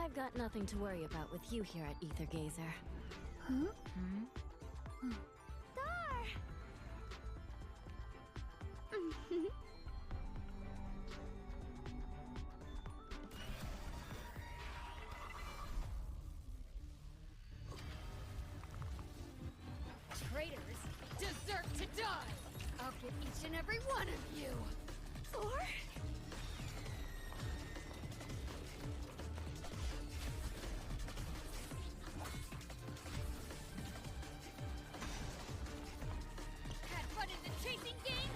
I've got nothing to worry about with you here at Aether Gazer. Huh? Thor! Traitors deserve to die! I'll get each and every one of you! Thor? Had fun in the chasing game?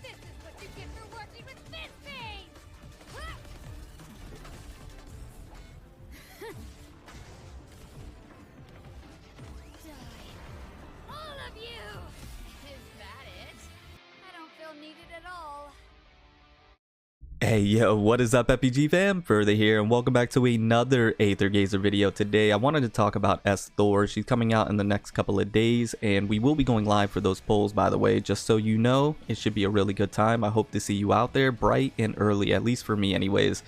This is what you get for working with this thing! Ha! Die. All of you! Is that it? I don't feel needed at all. Hey yo, what is up FPG fam? Further here and welcome back to another Aether Gazer video. Today I wanted to talk about Thor. She's coming out in the next couple of days and we will be going live for those polls, by the way, just so you know. It should be a really good time. I hope to see you out there bright and early, at least for me anyways.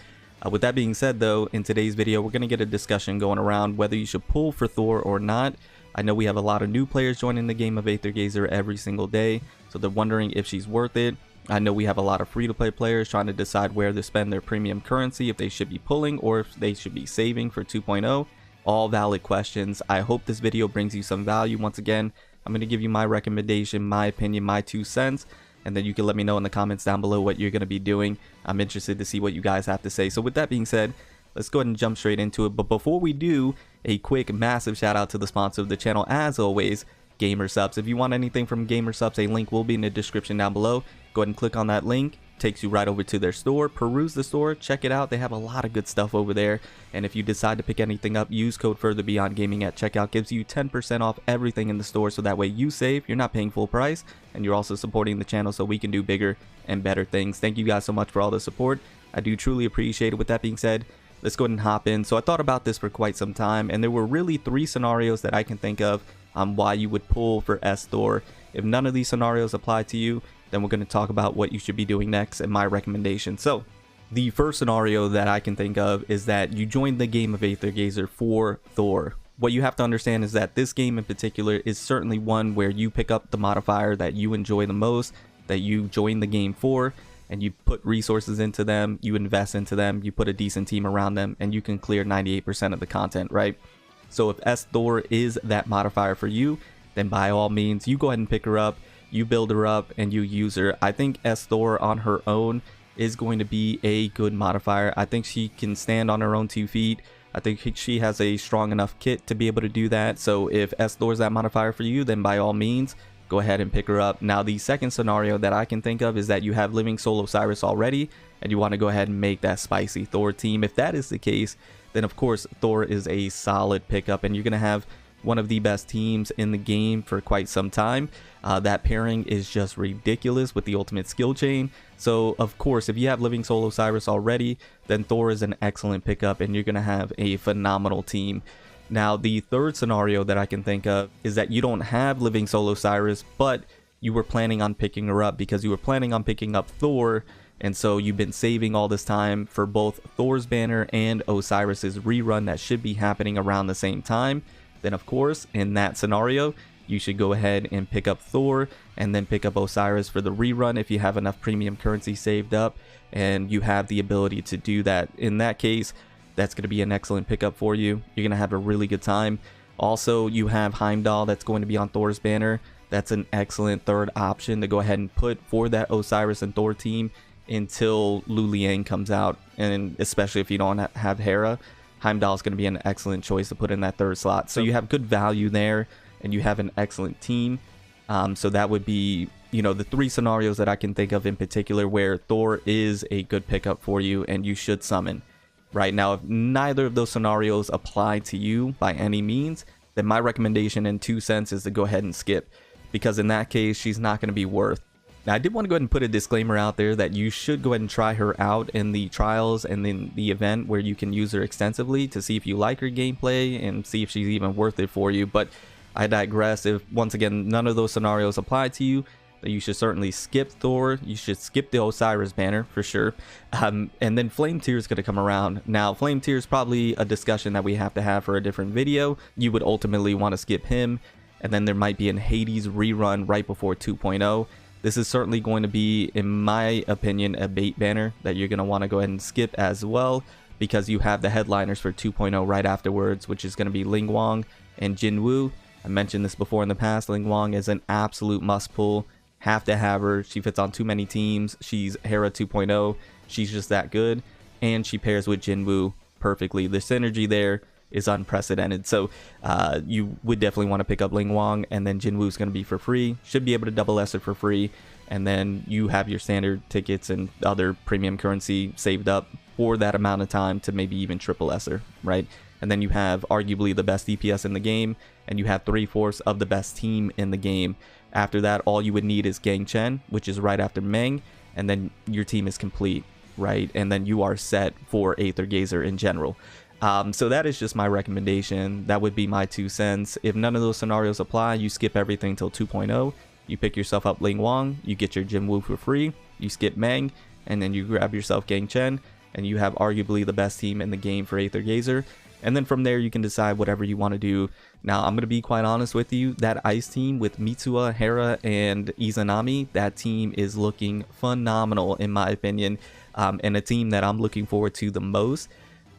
With that being said though, in today's video we're going to get a discussion going around whether you should pull for Thor or not. I know we have a lot of new players joining the game of Aether Gazer every single day, so they're wondering if she's worth it. I know we have a lot of free-to-play players trying to decide where to spend their premium currency, if they should be pulling or if they should be saving for 2.0. All valid questions. I hope this video brings you some value. Once again, I'm going to give you my recommendation, my opinion, my 2 cents, and then you can let me know in the comments down below what you're going to be doing. I'm interested to see what you guys have to say. So with that being said, let's go ahead and jump straight into it. But before we do, a quick massive shout out to the sponsor of the channel, as always, Gamer Subs. If you want anything from Gamer Subs, a link will be in the description down below. Go ahead and click on that link. Takes you right over to their store. Peruse the store, check it out. They have a lot of good stuff over there. And if you decide to pick anything up, use code FurtherBeyondGaming at checkout. Gives you 10% off everything in the store, so that way you save, you're not paying full price, and you're also supporting the channel so we can do bigger and better things. Thank you guys so much for all the support. I do truly appreciate it. With that being said, let's go ahead and hop in. So I thought about this for quite some time, and there were really 3 scenarios that I can think of on why you would pull for Thor. If none of these scenarios apply to you, then we're going to talk about what you should be doing next and my recommendation. So the first scenario that I can think of is that you join the game of Aether Gazer for Thor. What you have to understand is that this game in particular is certainly one where you pick up the modifier that you enjoy the most, that you join the game for, and you put resources into them, you invest into them, you put a decent team around them, and you can clear 98% of the content, right? So if Thor is that modifier for you, then by all means, you go ahead and pick her up, you build her up, and you use her. I think Thor on her own is going to be a good modifier. I think she can stand on her own 2 feet. I think she has a strong enough kit to be able to do that. So if Thor is that modifier for you, then by all means, go ahead and pick her up. Now, the second scenario that I can think of is that you have Living Soul Osiris already, and you want to go ahead and make that spicy Thor team. If that is the case, then of course Thor is a solid pickup, and you're going to have one of the best teams in the game for quite some time. That pairing is just ridiculous with the ultimate skill chain. So of course, if you have Living Soul Osiris already, then Thor is an excellent pickup, and you're going to have a phenomenal team. Now, the third scenario that I can think of is that you don't have Living Soul Osiris, but you were planning on picking her up because you were planning on picking up Thor, and so you've been saving all this time for both Thor's banner and Osiris's rerun that should be happening around the same time. Then of course, in that scenario, you should go ahead and pick up Thor and then pick up Osiris for the rerun if you have enough premium currency saved up and you have the ability to do that. In that case, that's going to be an excellent pickup for you. You're going to have a really good time. Also, you have Heimdall that's going to be on Thor's banner. That's an excellent third option to go ahead and put for that Osiris and Thor team until Lu Liang comes out, and especially if you don't have Hera, Heimdall is going to be an excellent choice to put in that third slot. So you have good value there, and you have an excellent team. So that would be, you know, the 3 scenarios that I can think of in particular where Thor is a good pickup for you and you should summon. Right now, if neither of those scenarios apply to you by any means, then my recommendation in 2 cents is to go ahead and skip, because in that case, she's not going to be worth. Now, I did want to go ahead and put a disclaimer out there that you should go ahead and try her out in the trials and in the event where you can use her extensively to see if you like her gameplay and see if she's even worth it for you. But I digress. If, once again, none of those scenarios apply to you, you should certainly skip Thor. You should skip the Osiris banner for sure. And then Flame Tear is going to come around. Now, Flame Tear is probably a discussion that we have to have for a different video. You would ultimately want to skip him. And then there might be an Hades rerun right before 2.0. This is certainly going to be, in my opinion, a bait banner that you're going to want to go ahead and skip as well, because you have the headliners for 2.0 right afterwards, which is going to be Ling Wang and Jin Woo. I mentioned this before in the past. Ling Wang is an absolute must pull. Have to have her. She fits on too many teams. She's Hera 2.0. She's just that good. And she pairs with Jin Woo perfectly. The synergy there is unprecedented. So you would definitely want to pick up Ling Wang, and then Jin Woo's going to be for free. Should be able to double S it for free. And then you have your standard tickets and other premium currency saved up for that amount of time to maybe even triple S her, right? And then you have arguably the best DPS in the game, and you have 3/4 of the best team in the game. After that, all you would need is Gang Chen, which is right after Meng, and then your team is complete, right? And then you are set for Aether Gazer in general. So that is just my recommendation. That would be my 2 cents. If none of those scenarios apply, you skip everything till 2.0. You pick yourself up Ling Wang, you get your Jin Woo for free, you skip Meng, and then you grab yourself Gang Chen, and you have arguably the best team in the game for Aether Gazer. And then from there, you can decide whatever you want to do. Now, I'm going to be quite honest with you. That Ice team with Mitsuha, Hera, and Izanami, that team is looking phenomenal in my opinion, and a team that I'm looking forward to the most.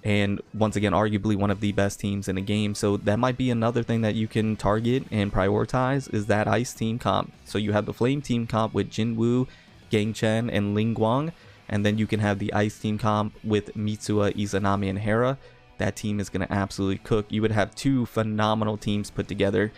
And once again, arguably one of the best teams in the game. So that might be another thing that you can target and prioritize, is that Ice team comp. So you have the Flame team comp with Jin Woo, Gang Chen, and Ling Wang. And then you can have the Ice team comp with Mitsuha, Izanami, and Hera. That team is going to absolutely cook. You would have 2 phenomenal teams put together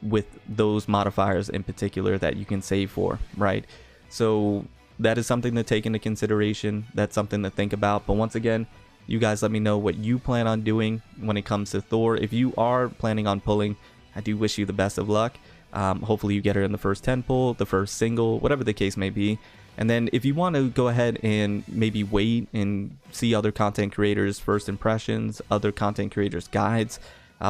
with those modifiers in particular that you can save for, right? So that is something to take into consideration. That's something to think about. But once again, you guys let me know what you plan on doing when it comes to Thor. If you are planning on pulling, I do wish you the best of luck. Hopefully you get her in the first 10 pull, the first single, whatever the case may be. And then if you want to go ahead and maybe wait and see other content creators' first impressions, other content creators' guides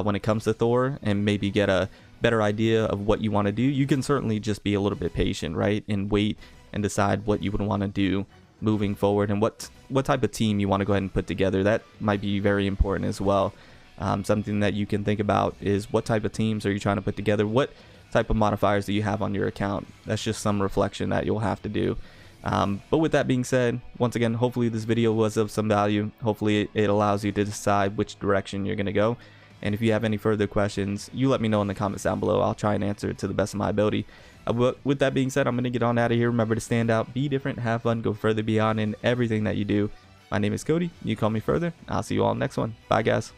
when it comes to Thor, and maybe get a better idea of what you want to do, you can certainly just be a little bit patient, right? And wait and decide what you would want to do moving forward, and what type of team you want to go ahead and put together. That might be very important as well. Something that you can think about is, what type of teams are you trying to put together? What type of modifiers do you have on your account? That's just some reflection that you'll have to do. But with that being said, once again, hopefully this video was of some value. Hopefully it allows you to decide which direction you're going to go. And if you have any further questions, you let me know in the comments down below. I'll try and answer it to the best of my ability. But with that being said, I'm going to get on out of here. Remember to stand out, be different, have fun, go further beyond in everything that you do. My name is Cody. You call me further. I'll see you all next one. Bye, guys.